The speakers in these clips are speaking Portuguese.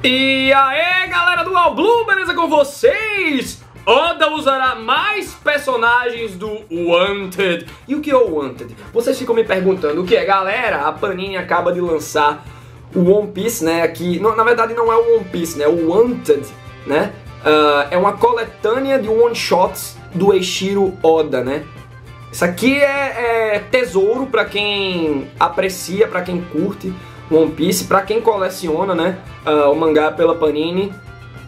E aí galera do All Blue, beleza com vocês? Oda usará mais personagens do Wanted. E o que é o Wanted? Vocês ficam me perguntando o que é, galera? A Panini acaba de lançar o One Piece, né? Aqui, na verdade não é o One Piece, né? O Wanted, né? É uma coletânea de one-shots do Eiichiro Oda, né? Isso aqui é tesouro pra quem aprecia, pra quem curte One Piece, pra quem coleciona, né? O mangá pela Panini.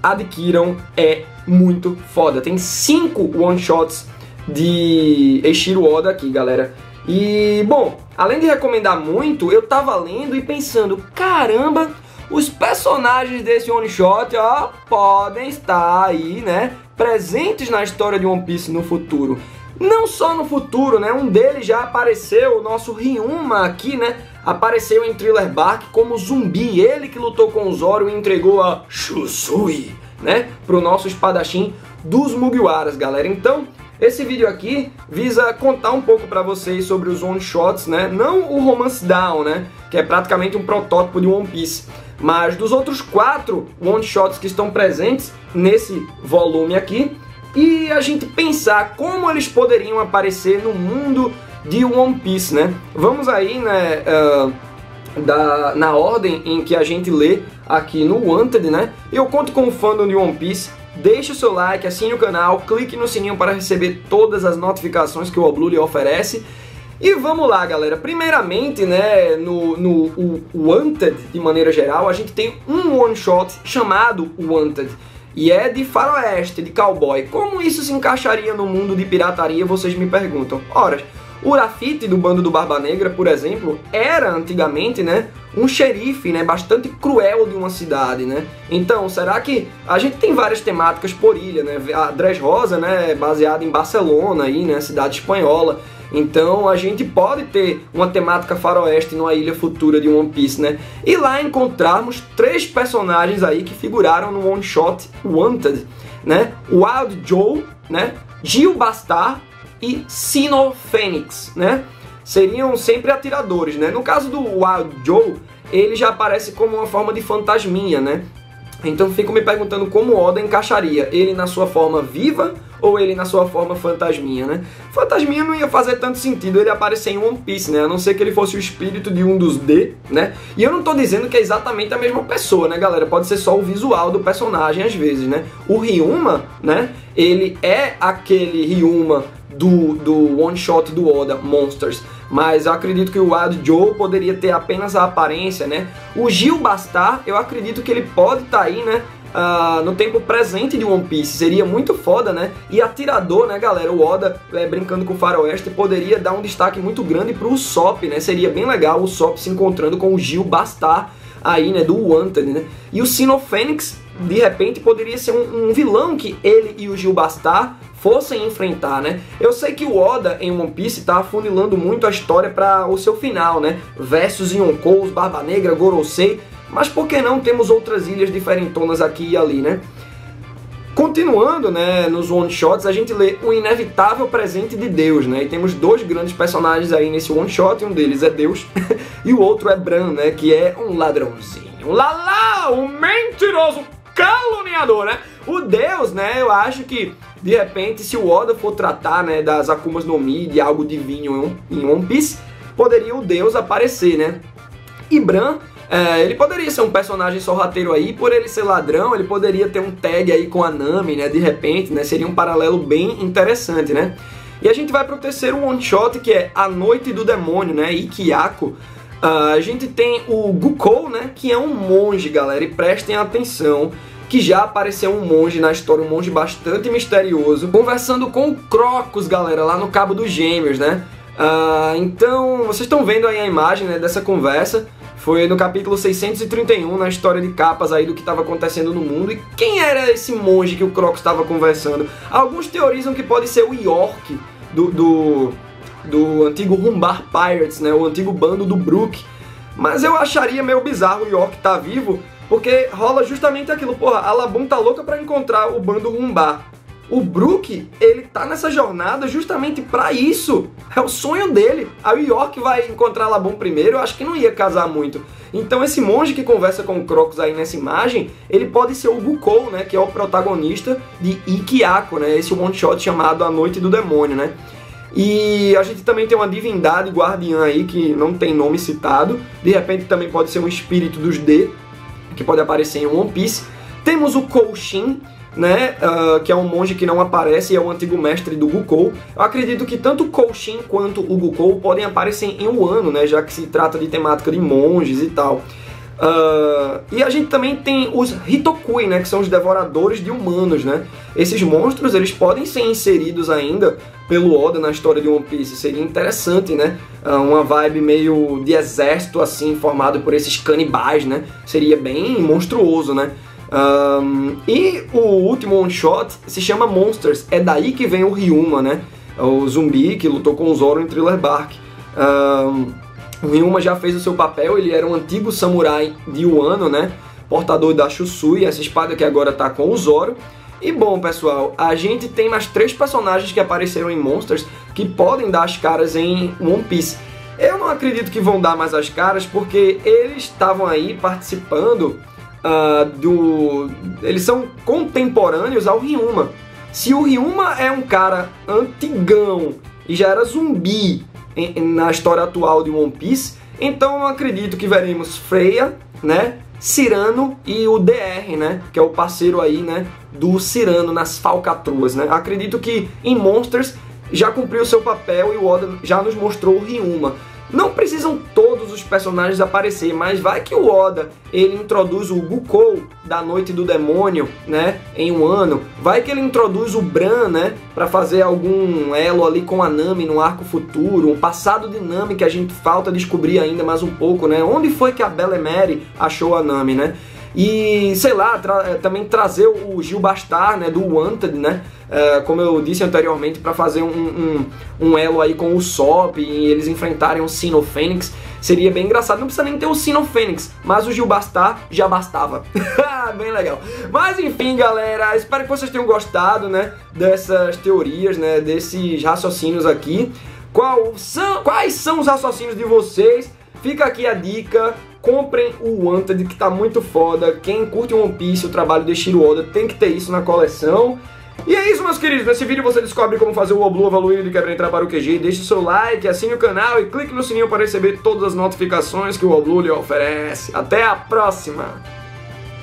Adquiram, é muito foda. Tem 5 one-shots de Eiichiro Oda aqui, galera. E, bom, além de recomendar muito, eu tava lendo e pensando, caramba, os personagens desse one-shot, ó, podem estar aí, né, presentes na história de One Piece no futuro. Não só no futuro, né, um deles já apareceu, o nosso Ryuma aqui, né, apareceu em Thriller Bark como zumbi, ele que lutou com o Zoro e entregou a Shusui, né, pro nosso espadachim dos Mugiwaras, galera. Então, esse vídeo aqui visa contar um pouco pra vocês sobre os one-shots, né, não o Romance Down, né, que é praticamente um protótipo de One Piece, mas dos outros 4 one-shots que estão presentes nesse volume aqui, e a gente pensar como eles poderiam aparecer no mundo de One Piece, né? Vamos aí, né, na ordem em que a gente lê aqui no Wanted, né? Eu conto com o fandom de One Piece. Deixe o seu like, assine o canal, clique no sininho para receber todas as notificações que o All Blue lhe oferece. E vamos lá, galera. Primeiramente, né, no Wanted, de maneira geral, a gente tem um one-shot chamado Wanted. E é de faroeste, de cowboy. Como isso se encaixaria no mundo de pirataria, vocês me perguntam. Ora, o Rafiki do bando do Barba Negra, por exemplo, era antigamente, né, um xerife, né, bastante cruel de uma cidade, né? Então, será que a gente tem várias temáticas por ilha, né? A Dressrosa, né, é baseada em Barcelona aí, né, cidade espanhola. Então a gente pode ter uma temática faroeste numa ilha futura de One Piece, né? E lá encontrarmos 3 personagens aí que figuraram no one shot Wanted, né? Wild Joe, né? Gil Bastard e Sino Fênix, né? Seriam sempre atiradores, né? No caso do Wild Joe, ele já aparece como uma forma de fantasminha, né? Então fico me perguntando como Oda encaixaria ele na sua forma viva ou ele na sua forma fantasminha, né? Fantasminha não ia fazer tanto sentido ele aparecer em One Piece, né? A não ser que ele fosse o espírito de um dos D, né? E eu não tô dizendo que é exatamente a mesma pessoa, né, galera? Pode ser só o visual do personagem às vezes, né? O Ryuma, né? Ele é aquele Ryuma do one shot do Oda, Monsters, mas eu acredito que o Wild Joe poderia ter apenas a aparência, né? O Gil Bastard, eu acredito que ele pode estar aí, né, no tempo presente de One Piece, seria muito foda, né? E atirador, né, galera? O Oda, brincando com o faroeste, poderia dar um destaque muito grande pro Usopp, né? Seria bem legal o Usopp se encontrando com o Gil Bastard aí, né, do Wanted, né? E o Sino Fênix, de repente, poderia ser um vilão que ele e o Gil Bastard fossem enfrentar, né? Eu sei que o Oda em One Piece tá afunilando muito a história para o seu final, né? Versus Yonkou, Barba Negra, Gorosei, mas por que não temos outras ilhas diferentonas aqui e ali, né? Continuando, né, nos one-shots, a gente lê o inevitável presente de Deus, né? E temos 2 grandes personagens aí nesse one-shot, um deles é Deus e o outro é Bran, né? Que é um ladrãozinho, um mentiroso caluniador, né? O Deus, né, eu acho que, de repente, se o Oda for tratar, né, das Akumas no Mi, de algo divino em One Piece, poderia o Deus aparecer, né? E Bran, ele poderia ser um personagem sorrateiro aí, por ele ser ladrão, ele poderia ter um tag aí com a Nami, né, de repente, né, seria um paralelo bem interessante, né? E a gente vai pro terceiro one-shot, que é A Noite do Demônio, né, Ikyaku. A gente tem o Gukou, né, que é um monge, galera, e prestem atenção que já apareceu um monge na história, um monge bastante misterioso, conversando com o Crocus, galera, lá no Cabo dos Gêmeos, né? Então, vocês estão vendo aí a imagem, né, dessa conversa. Foi no capítulo 631, na história de capas aí do que estava acontecendo no mundo. E quem era esse monge que o Crocus estava conversando? Alguns teorizam que pode ser o York do antigo Rumbar Pirates, né, o antigo bando do Brook. Mas eu acharia meio bizarro o York tá vivo, porque rola justamente aquilo, porra, a Labum tá louca pra encontrar o bando Rumbar. o Brook, ele tá nessa jornada justamente pra isso. É o sonho dele. Aí o York vai encontrar Labum primeiro, eu acho que não ia casar muito. Então esse monge que conversa com o Crocus aí nessa imagem, ele pode ser o Gukou, né, que é o protagonista de Ikiako, né, esse one shot chamado A Noite do Demônio, né. E a gente também tem uma divindade guardiã aí que não tem nome citado, de repente também pode ser um espírito dos D, que pode aparecer em One Piece. Temos o Koushim, né, que é um monge que não aparece e é o antigo mestre do Gukou. Eu acredito que tanto o Koushim quanto o Gukou podem aparecer em Wano, né, já que se trata de temática de monges e tal. E a gente também tem os Hitokui, né, que são os devoradores de humanos, né. Esses monstros, eles podem ser inseridos ainda pelo Oda na história de One Piece. Seria interessante, né, uma vibe meio de exército assim, formado por esses canibais, né. Seria bem monstruoso, né. E o último one shot se chama Monsters, é daí que vem o Ryuma, né? O zumbi que lutou com o Zoro em Thriller Bark. O Ryuma já fez o seu papel, ele era um antigo samurai de Wano, né? Portador da Shusui, essa espada que agora tá com o Zoro. E bom, pessoal, a gente tem mais 3 personagens que apareceram em Monsters que podem dar as caras em One Piece. Eu não acredito que vão dar mais as caras porque eles estavam aí participando eles são contemporâneos ao Ryuma. Se o Ryuma é um cara antigão e já era zumbi na história atual de One Piece, então eu acredito que veremos Freya, né, Cyrano e o DR, né, que é o parceiro aí, né, do Cyrano nas falcatruas, né. Acredito que em Monsters já cumpriu o seu papel e o Oda já nos mostrou o Ryuma. Não precisam todos os personagens aparecer, mas vai que o Oda, ele introduz o Gukou da Noite do Demônio, né, em Wano. Vai que ele introduz o Bran, né, pra fazer algum elo ali com a Nami no arco futuro, um passado de Nami que a gente falta descobrir ainda mais um pouco, né. Onde foi que a Belemere achou a Nami, né? E, sei lá, também trazer o Gil Bastard, né, do Wanted, né, como eu disse anteriormente, para fazer um elo aí com o Sop e eles enfrentarem o Sino Fênix. Seria bem engraçado, não precisa nem ter o Sino Fênix, mas o Gil Bastard já bastava. Bem legal. Mas enfim, galera, espero que vocês tenham gostado, né, dessas teorias, né, desses raciocínios aqui. Quais são os raciocínios de vocês? Fica aqui a dica. Comprem o Wanted, que tá muito foda. Quem curte One Piece, o trabalho de Shiro Oda, tem que ter isso na coleção. E é isso, meus queridos. Nesse vídeo você descobre como fazer o Oblu evoluindo de quebra entrar para o QG. Deixe o seu like, assine o canal e clique no sininho para receber todas as notificações que o Oblu lhe oferece. Até a próxima!